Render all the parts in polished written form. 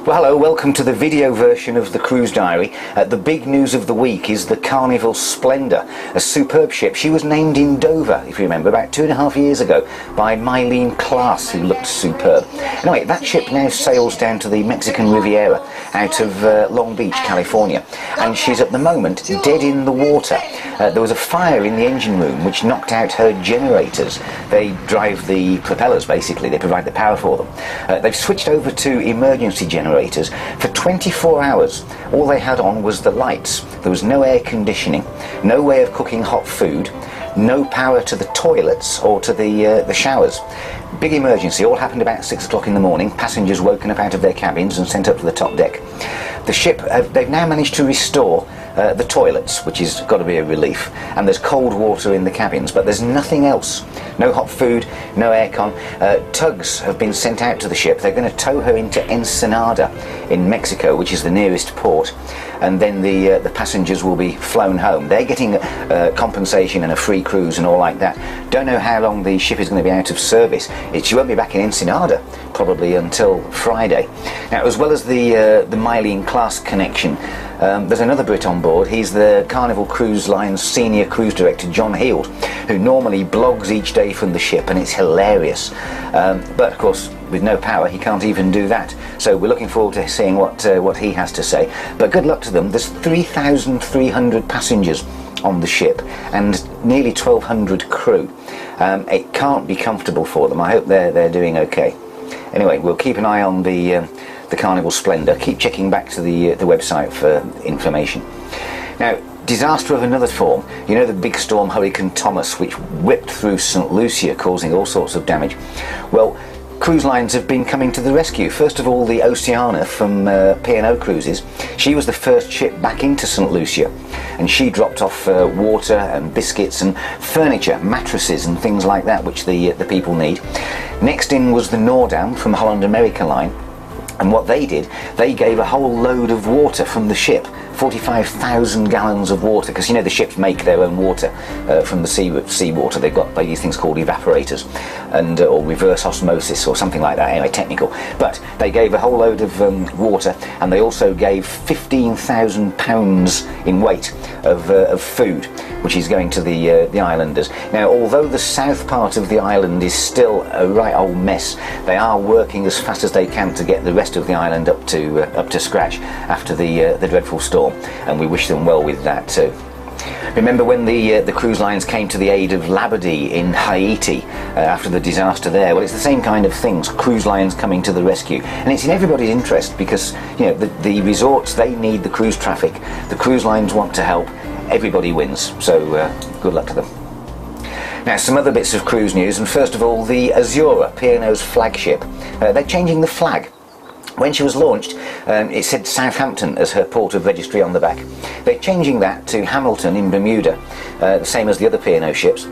Well, hello, welcome to the video version of the Cruise Diary. The big news of the week is the Carnival Splendor, a superb ship. She was named in Dover, if you remember, about 2.5 years ago by Mylene Class, who looked superb. Anyway, that ship now sails down to the Mexican Riviera out of Long Beach, California, and she's at the moment dead in the water. There was a fire in the engine room which knocked out her generators. They drive the propellers, basically. They provide the power for them. They've switched over to emergency generators. For 24 hours, all they had on was the lights. There was no air conditioning, no way of cooking hot food, no power to the toilets or to the showers. Big emergency. All happened about 6 o'clock in the morning. Passengers woken up out of their cabins and sent up to the top deck. The ship, they've now managed to restore the toilets, which has got to be a relief, and there's cold water in the cabins, but there's nothing else. No hot food, no aircon. Tugs have been sent out to the ship. They're going to tow her into Ensenada in Mexico, which is the nearest port, and then the passengers will be flown home. They're getting compensation and a free cruise and all like that. Don't know how long the ship is going to be out of service. She won't be back in Ensenada probably until Friday. Now, as well as the Mylene Class connection, there's another Brit on board. He's the Carnival Cruise Line's senior cruise director, John Heald, who normally blogs each day from the ship, and it's hilarious. But of course, with no power, he can't even do that. So we're looking forward to seeing what he has to say. But good luck to them. There's 3,300 passengers on the ship and nearly 1,200 crew. It can't be comfortable for them. I hope they're doing okay. Anyway, we'll keep an eye on the Carnival Splendor. Keep checking back to the website for information. Now, disaster of another form. You know the big storm Hurricane Thomas, which whipped through St Lucia, causing all sorts of damage? Well, cruise lines have been coming to the rescue. First of all, the Oceana from P&O Cruises. She was the first ship back into St Lucia, and she dropped off water and biscuits and furniture, mattresses and things like that, which the people need. Next in was the Nordam from Holland America Line. And what they did, they gave a whole load of water from the ship, 45,000 gallons of water, because you know the ships make their own water from the seawater. They've got these things called evaporators, and or reverse osmosis or something like that, anyway, technical. But they gave a whole load of water, and they also gave 15,000 pounds in weight of food, which is going to the islanders. Now, although the south part of the island is still a right old mess, they are working as fast as they can to get the rest of the island up to scratch after the dreadful storm, and we wish them well with that too. Remember when the cruise lines came to the aid of Labadee in Haiti after the disaster there? Well, it's the same kind of things, cruise lines coming to the rescue, and it's in everybody's interest because, you know, the resorts, they need the cruise traffic, the cruise lines want to help, everybody wins, so good luck to them. Now, some other bits of cruise news, and first of all, the Azura, P&O's flagship. They're changing the flag. When she was launched, it said Southampton as her port of registry on the back. They're changing that to Hamilton in Bermuda, the same as the other P&O ships.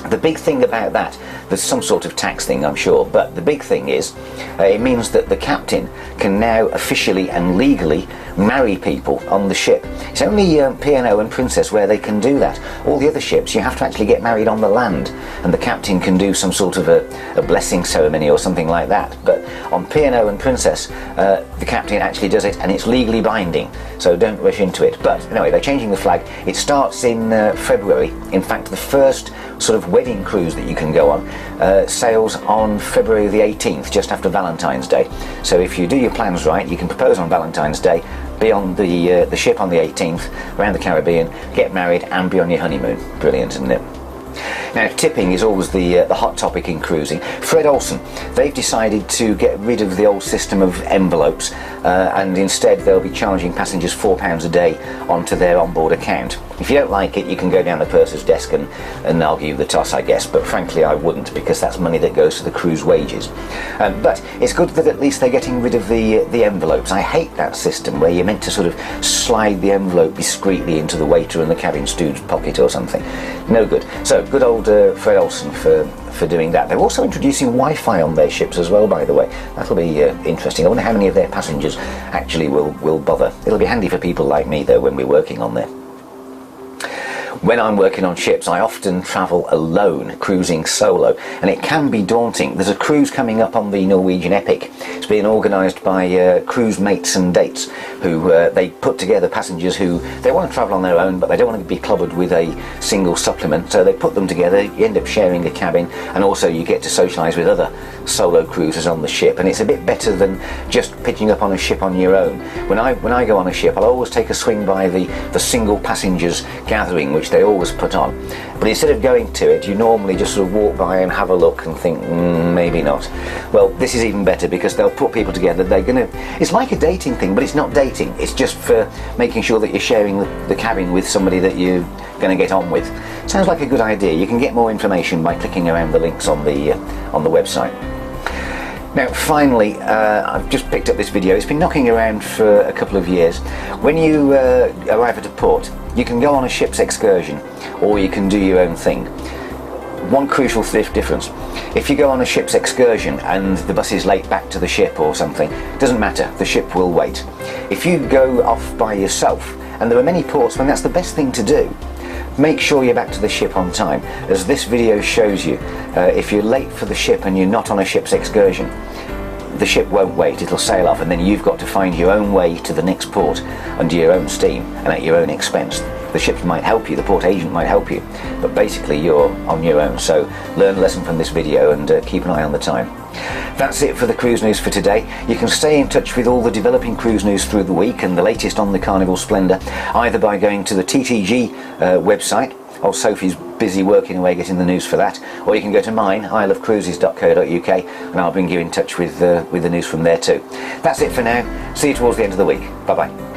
The big thing about that, there's some sort of tax thing, I'm sure, but the big thing is it means that the captain can now officially and legally marry people on the ship. It's only P&O and Princess where they can do that. All the other ships, you have to actually get married on the land, and the captain can do some sort of a blessing ceremony or something like that. But on P&O and Princess, the captain actually does it, and it's legally binding, so don't rush into it. But anyway, they're changing the flag. It starts in February. In fact, the first sort of wedding cruise that you can go on sails on February the 18th, just after Valentine's Day. So if you do your plans right, you can propose on Valentine's Day, be on the ship on the 18th, around the Caribbean, get married and be on your honeymoon. Brilliant, isn't it? Now, tipping is always the hot topic in cruising. Fred Olsen, they've decided to get rid of the old system of envelopes and instead they'll be charging passengers £4 a day onto their onboard account. If you don't like it, you can go down the purser's desk and argue the toss, I guess, but frankly I wouldn't, because that's money that goes to the crew's wages. But it's good that at least they're getting rid of the envelopes. I hate that system where you're meant to sort of slide the envelope discreetly into the waiter and the cabin steward's pocket or something. No good. So good old Fred Olsen for doing that. They're also introducing Wi-Fi on their ships as well, by the way. That'll be interesting. I wonder how many of their passengers actually will bother. It'll be handy for people like me though when we're working on there. When I'm working on ships, I often travel alone, cruising solo, and it can be daunting. There's a cruise coming up on the Norwegian Epic. It's being organised by cruise mates and dates who they put together passengers who they want to travel on their own, but they don't want to be clobbered with a single supplement, so they put them together. You end up sharing a cabin, and also you get to socialise with other solo cruisers on the ship, and it's a bit better than just pitching up on a ship on your own. When I go on a ship, I'll always take a swing by the single passengers gathering, which they always put on. But instead of going to it, you normally just sort of walk by and have a look and think, maybe not. Well, this is even better because they'll put people together. It's like a dating thing, but it's not dating. It's just for making sure that you're sharing the cabin with somebody that you're going to get on with. Sounds like a good idea. You can get more information by clicking around the links on the website. Now finally, I've just picked up this video. It's been knocking around for a couple of years. When you arrive at a port, you can go on a ship's excursion or you can do your own thing. One crucial difference: if you go on a ship's excursion and the bus is late back to the ship or something, it doesn't matter, the ship will wait. If you go off by yourself, and there are many ports when that's the best thing to do, make sure you're back to the ship on time. As this video shows you, if you're late for the ship and you're not on a ship's excursion, the ship won't wait, it'll sail off, and then you've got to find your own way to the next port under your own steam and at your own expense. The ship might help you, the port agent might help you, but basically you're on your own. So learn a lesson from this video and keep an eye on the time. That's it for the cruise news for today. You can stay in touch with all the developing cruise news through the week and the latest on the Carnival Splendor, either by going to the TTG website. Oh, Sophie's busy working away getting the news for that, or you can go to mine, isleofcruises.co.uk, and I'll bring you in touch with the news from there too. That's it for now. See you towards the end of the week. Bye bye.